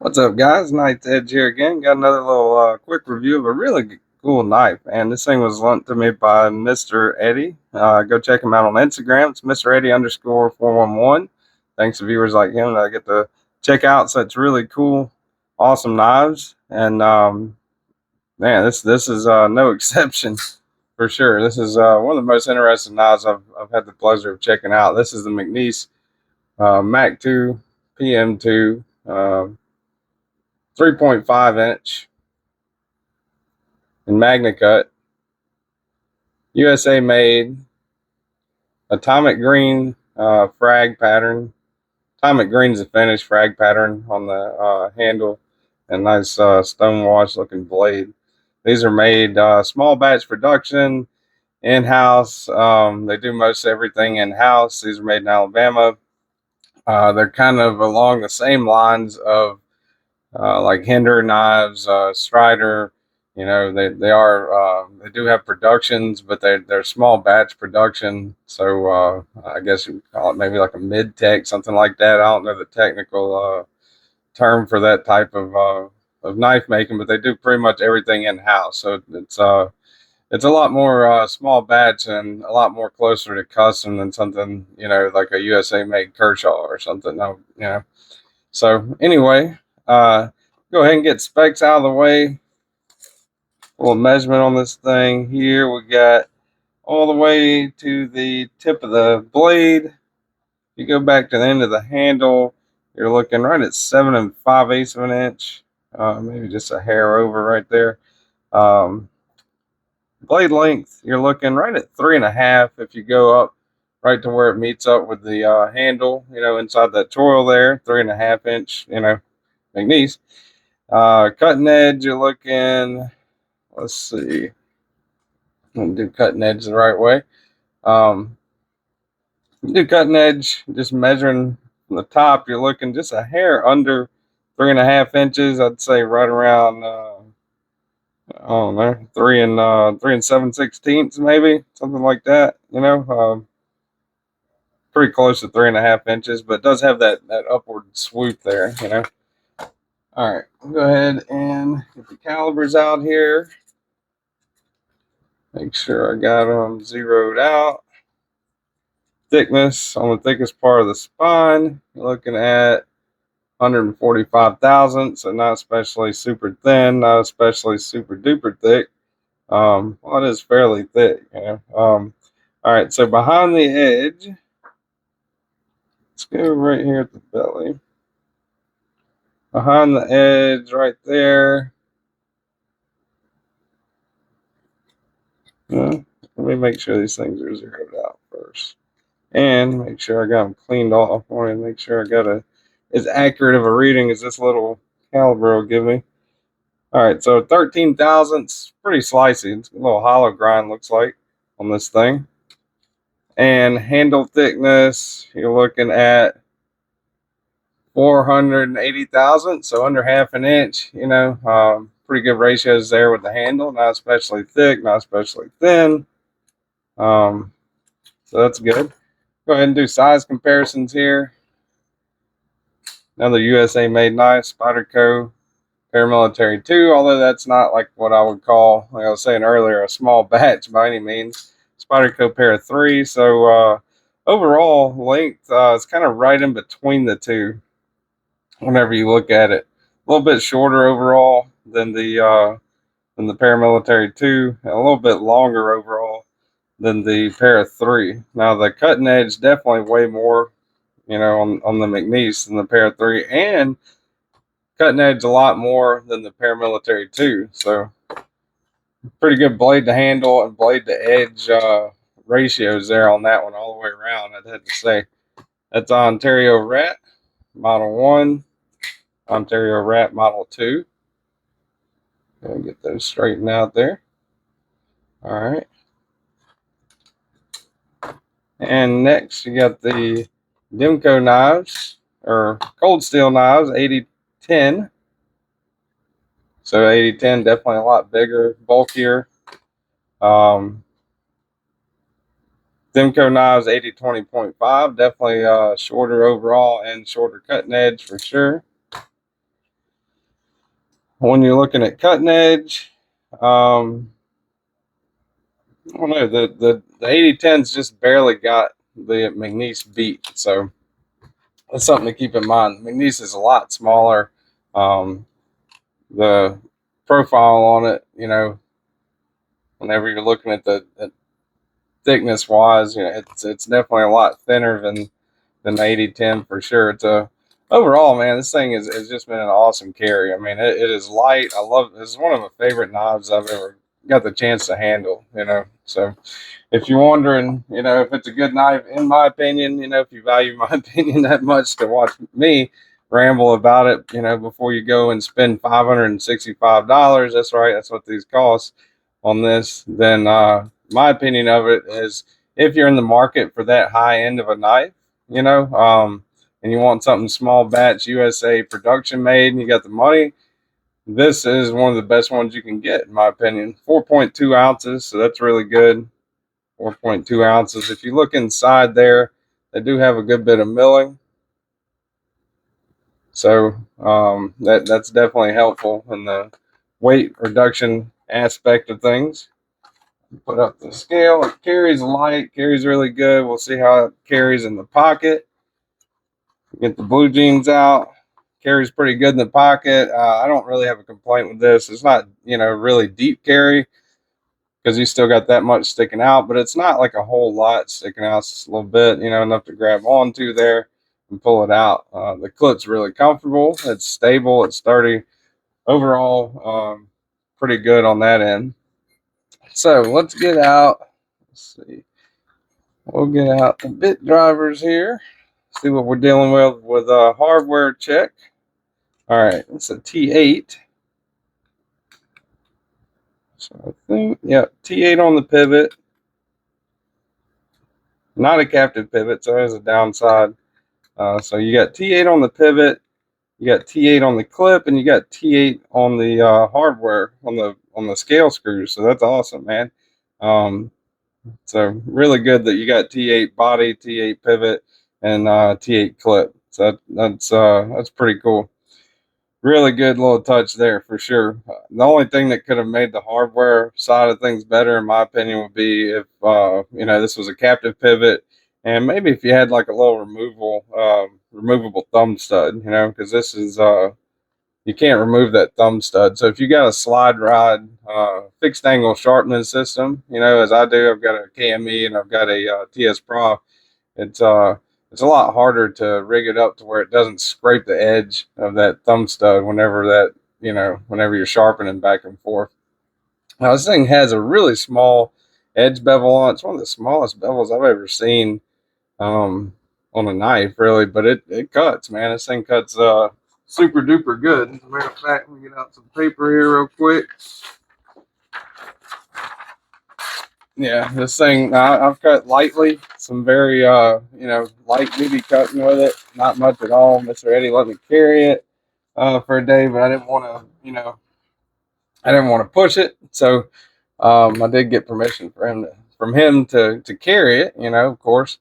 What's up, guys? Knight's Edge here again. Got another little quick review of a really cool knife, and this thing was lent to me by Mr. Eddie. Go check him out on Instagram. It's Mr. Eddie _411. Thanks to viewers like him that I get to check out such really cool, awesome knives. And man, this is no exception for sure. This is one of the most interesting knives I've had the pleasure of checking out. This is the Mcnees Mac 2 PM2. 3.5 inch in Magna Cut, USA made, atomic green frag pattern. Atomic green is the finished frag pattern on the handle, and nice stone wash looking blade. These are made small batch production, in-house. They do most everything in-house. These are made in Alabama. They're kind of along the same lines of like Hinder knives, Strider. You know, they they do have productions, but they're small batch production. So I guess you would call it maybe like a mid tech, something like that. I don't know the technical term for that type of knife making, but they do pretty much everything in house. So it's a lot more small batch and a lot more closer to custom than something, you know, like a USA made Kershaw or something. No, you know. So anyway, go ahead and get specs out of the way. A little measurement on this thing here. We got all the way to the tip of the blade. You go back to the end of the handle, you're looking right at 7 5/8 of an inch, maybe just a hair over right there. Blade length, you're looking right at 3.5 if you go up right to where it meets up with the handle, you know, inside that choil there, 3.5 inch, you know, Mcnees. Cutting edge, you're looking, let's see, I'm gonna do cutting edge the right way. Do cutting edge, just measuring from the top, you're looking just a hair under 3.5 inches. I'd say right around, I don't know, 3 and 7/16 maybe, something like that. You know, pretty close to 3.5 inches, but it does have that upward swoop there. You know. All right, I'll go ahead and get the calibers out here. Make sure I got them zeroed out. Thickness on the thickest part of the spine, you're looking at 145 thousandths, so not especially super thin, not especially super duper thick. Well, it is fairly thick, you know. All right, so behind the edge, let's go right here at the belly. Behind the edge, right there. Let me make sure these things are zeroed out first, and make sure I got them cleaned off. I want to make sure I got as accurate of a reading as this little caliber will give me. All right, so 13 thousandths, pretty slicey. It's a little hollow grind, looks like, on this thing. And handle thickness, you're looking at 480 thousandths, so under half an inch. You know, pretty good ratios there with the handle. Not especially thick, not especially thin. So that's good. Go ahead and do size comparisons here. Another USA made knife, Spyderco Paramilitary 2, although that's not like what I would call, like I was saying earlier, a small batch by any means. Spyderco Para 3. So overall length is kind of right in between the two whenever you look at it. A little bit shorter overall than the Paramilitary 2, and a little bit longer overall than the Para 3. Now the cutting edge definitely way more, you know, on the Mcnees than the Para 3, and cutting edge a lot more than the Paramilitary 2. So pretty good blade to handle and blade to edge ratios there on that one all the way around, I'd have to say. That's Ontario Rat Model 1, Ontario Rat Model 2. Gonna get those straightened out there. All right. And next you got the Demco knives, or cold steel knives, 8010. So 8010, definitely a lot bigger, bulkier. Demco knives 8020.5, definitely shorter overall and shorter cutting edge for sure. when you're looking at cutting edge, I don't know, the 8010's just barely got the Mcnees beat, so that's something to keep in mind. Mcnees is a lot smaller. Um, the profile on it, you know, whenever you're looking at the thickness wise, you know, it's definitely a lot thinner than the 8010 for sure. It's a overall, man, this thing has just been an awesome carry. I mean, it is light. I love it. It's one of my favorite knives I've ever got the chance to handle, you know. So if you're wondering, you know, if it's a good knife, in my opinion, you know, if you value my opinion that much to watch me ramble about it, you know, before you go and spend $565, that's right, that's what these cost on this, then my opinion of it is, if you're in the market for that high end of a knife, you know, and you want something small batch USA production made and you got the money, this is one of the best ones you can get, in my opinion. 4.2 ounces, so that's really good. 4.2 ounces. If you look inside there, they do have a good bit of milling. So that's definitely helpful in the weight reduction aspect of things. Put up the scale. It carries light, carries really good. We'll see how it carries in the pocket. Get the blue jeans out. Carries pretty good in the pocket. I don't really have a complaint with this. It's not, you know, really deep carry, because you still got that much sticking out, but it's not like a whole lot sticking out. It's just a little bit, you know, enough to grab onto there and pull it out. The clip's really comfortable. It's stable. It's sturdy. Overall, pretty good on that end. So let's get out. Let's see. We'll get out the bit drivers here. See what we're dealing with a hardware check. All right, it's a T8. So I think, yeah, T8 on the pivot. Not a captive pivot, so there's a downside. So you got T8 on the pivot, you got T8 on the clip, and you got T8 on the hardware on the scale screws. So that's awesome, man. So really good that you got T8 body, T8 pivot, and T8 clip. So that's pretty cool. Really good little touch there for sure. The only thing that could have made the hardware side of things better, in my opinion, would be if you know, this was a captive pivot, and maybe if you had like a little removable thumb stud, you know, because this is you can't remove that thumb stud. So if you got a slide ride fixed angle sharpening system, you know, as I do, I've got a KME and I've got a TS Pro. It's it's a lot harder to rig it up to where it doesn't scrape the edge of that thumb stud whenever that, you know, whenever you're sharpening back and forth. Now this thing has a really small edge bevel on it. It's one of the smallest bevels I've ever seen um, on a knife, really, but it cuts, man. This thing cuts super duper good. As a matter of fact, let me get out some paper here real quick. Yeah, this thing, I've cut lightly, some very you know, light duty cutting with it, not much at all. Mr. Eddie let me carry it for a day, but I didn't want to, you know, I didn't want to push it, so I did get permission from him to carry it, you know, of course.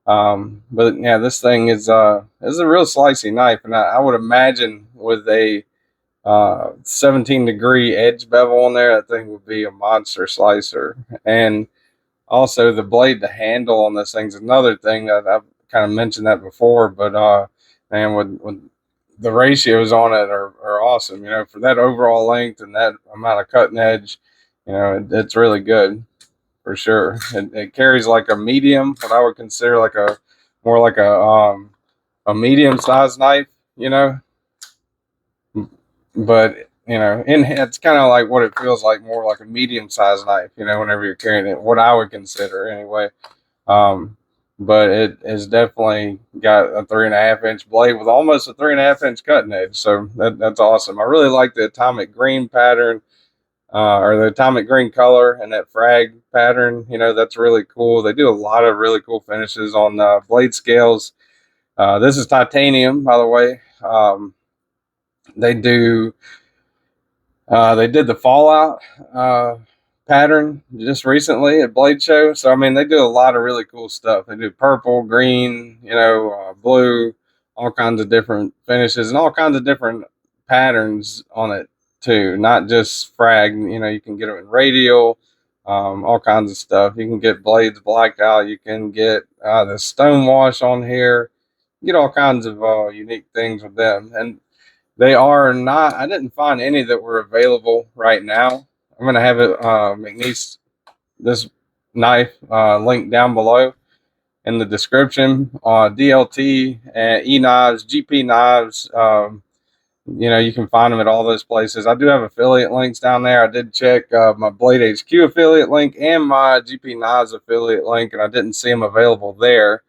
But yeah, this thing is a real slicey knife, and I would imagine with a 17-degree edge bevel on there, that thing would be a monster slicer. And also, the blade to handle on this thing's another thing that I've kind of mentioned that before, but man, with the ratios on it are awesome. You know, for that overall length and that amount of cutting edge, you know, it's really good for sure. It carries like a medium, what I would consider like a more like a medium sized knife. You know, but you know, it's kind of like what it feels like, more like a medium sized knife. You know, whenever you're carrying it, what I would consider anyway. Um, but it has definitely got a 3.5-inch blade with almost a 3.5-inch cutting edge. So that's awesome. I really like the atomic green pattern, or the atomic green color, and that frag pattern. You know, that's really cool. They do a lot of really cool finishes on blade scales. This is titanium, by the way. They do. They did the Fallout pattern just recently at Blade Show. So I mean, they do a lot of really cool stuff. They do purple, green, you know, blue, all kinds of different finishes and all kinds of different patterns on it. too, not just frag. You know, you can get them in radial, all kinds of stuff. You can get blades blacked out. You can get the stone wash on here. You get all kinds of unique things with them, and they are not. I didn't find any that were available right now. I'm gonna have it Mcnees this knife link down below in the description. DLT and eKnives, GPKnives. You know, you can find them at all those places. I do have affiliate links down there. I did check my BladeHQ affiliate link and my GPKnives affiliate link, and I didn't see them available there.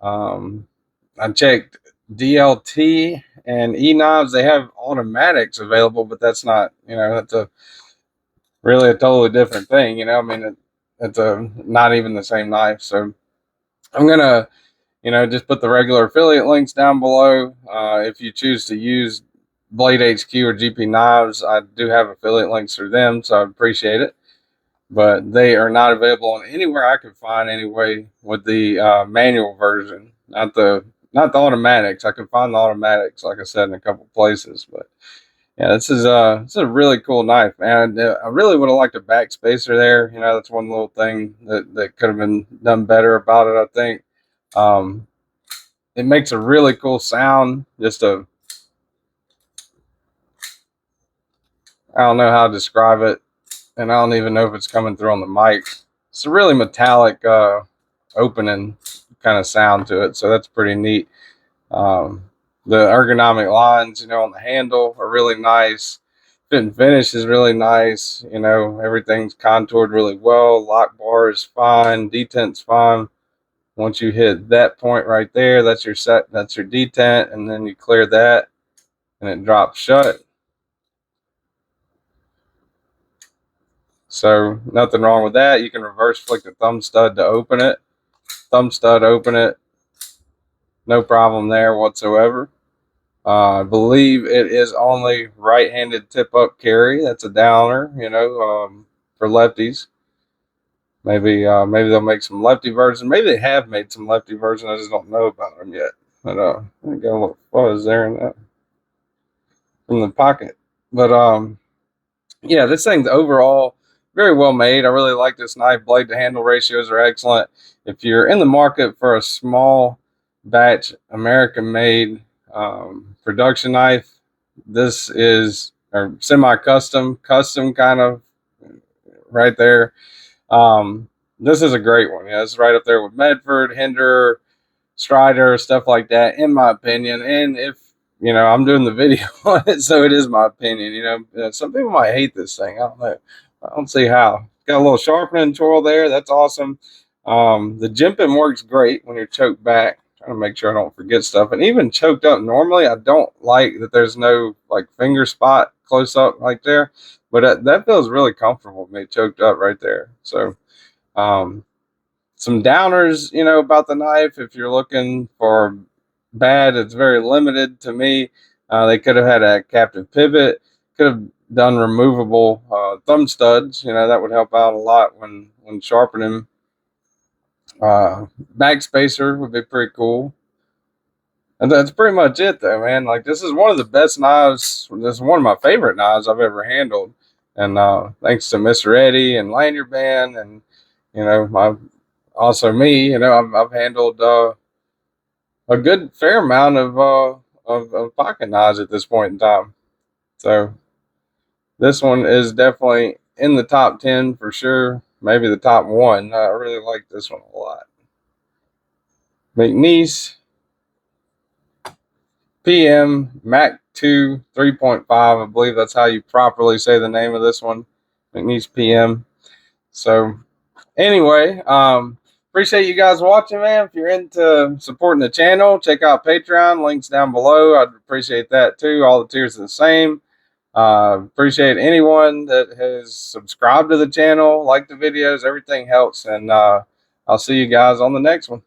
I checked DLT and eKnives. They have automatics available, but that's not, you know, that's really a totally different thing. You know, I mean, it's not even the same knife. So I'm gonna, you know, just put the regular affiliate links down below. If you choose to use BladeHQ or GPKnives, I do have affiliate links through them, so I appreciate it. But they are not available on anywhere I could find anyway with the manual version, not the automatics. I can find the automatics, like I said, in a couple places. But yeah, this is a really cool knife, man. I really would have liked a backspacer there. You know, that's one little thing that could have been done better about it, I think. It makes a really cool sound. Just a, I don't know how to describe it, and I don't even know if it's coming through on the mic. It's a really metallic opening kind of sound to it, so that's pretty neat. The ergonomic lines, you know, on the handle are really nice. Fit and finish is really nice. You know, everything's contoured really well. Lock bar is fine. Detent's fine. Once you hit that point right there, that's your set. That's your detent, and then you clear that, and it drops shut. So nothing wrong with that. You can reverse flick the thumb stud to open it. Thumb stud, open it. No problem there whatsoever. I believe it is only right-handed tip-up carry. That's a downer, you know, for lefties. Maybe they'll make some lefty version. Maybe they have made some lefty version. I just don't know about them yet. But I got a little fuzz there in that from the pocket. But yeah, this thing's overall very well made. I really like this knife. Blade to handle ratios are excellent. If you're in the market for a small batch American made production knife, this is, or semi-custom kind of right there. This is a great one. Yeah, it's right up there with Medford, Hinder, Strider, stuff like that, in my opinion. And if, you know, I'm doing the video on it, so it is my opinion. You know, some people might hate this thing. I don't know. I don't see how. Got a little sharpening tool there. That's awesome. The jimping works great when you're choked back. Trying to make sure I don't forget stuff. And even choked up normally, I don't like that there's no like finger spot close up like there. But that feels really comfortable with me choked up right there. So some downers, you know, about the knife. If you're looking for bad, it's very limited to me. They could have had a captive pivot, could have done removable thumb studs. You know, that would help out a lot when sharpening. Backspacer would be pretty cool. And that's pretty much it though, man. Like, this is one of the best knives. This is one of my favorite knives I've ever handled. And thanks to Mr. Eddie and Lanyard Band, and you know, also me, you know, I've handled a good fair amount of pocket knives at this point in time. So this one is definitely in the top 10 for sure. Maybe the top 1. I really like this one a lot. Mcnees PM Mac 2 3.5. I believe that's how you properly say the name of this one. Mcnees PM. So anyway, appreciate you guys watching, man. If you're into supporting the channel, check out Patreon. Links down below. I'd appreciate that too. All the tiers are the same. Appreciate anyone that has subscribed to the channel, liked the videos. Everything helps. And I'll see you guys on the next one.